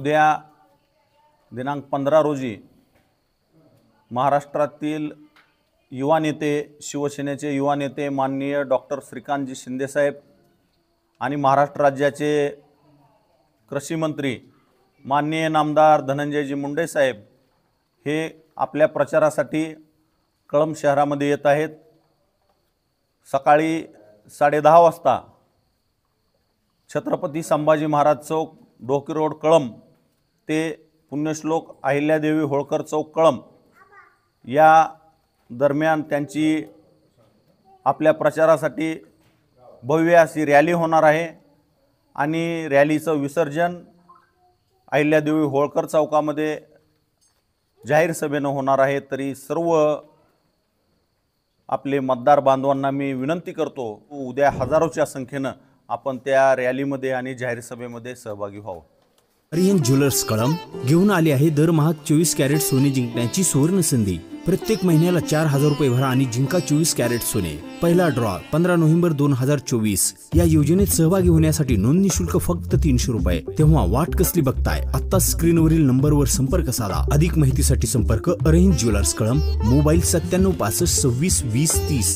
उद्या दिनांक 15 रोजी महाराष्ट्रातील युवा नेते, शिवसेनेचे युवा नेते माननीय डॉक्टर श्रीकांतजी शिंदेसाहेब आणि महाराष्ट्र राज्याचे कृषी मंत्री माननीय नामदार धनंजयजी मुंडे साहेब हे आपल्या प्रचारासाठी कळंब शहरामध्ये येत आहेत। सकाळी 10:30 वाजता छत्रपती संभाजी महाराज चौक, डोकी रोड, कळंब ते पुण्यश्लोक अहिल्यादेवी होळकर चौक, कळंब या दरम्यान त्यांची आपल्या प्रचारासाठी भव्य अशी रॅली होणार आहे आणि रॅलीचं विसर्जन अहिल्यादेवी होळकर चौकामध्ये जाहीर सभेनं होणार आहे। तरी सर्व आपले मतदार बांधवांना मी विनंती करतो, उद्या हजारोच्या संख्येनं आपण त्या रॅलीमध्ये आणि जाहीर सभेमध्ये सहभागी व्हावं। अरिहंत ज्वेलर्स कळंब घेऊन आले आहे दरमहा 24 कॅरेट सोने जिंकण्याची सुवर्ण संधी। प्रत्येक महिन्याला 4000 रुपये भरा आणि जिंका 24 कॅरेट सोने। पहिला ड्रॉ 15 नोव्हेंबर 2024। या योजनेत सहभागी होण्यासाठी नोंदणी शुल्क फक्त 300 रुपये। तेव्हा वाट कसली बघताय, आता स्क्रीनवरील नंबरवर संपर्क साधा। अधिक माहितीसाठी संपर्क अरिहंत ज्वेलर्स कळंब, मोबाईल 9765 26 20 30।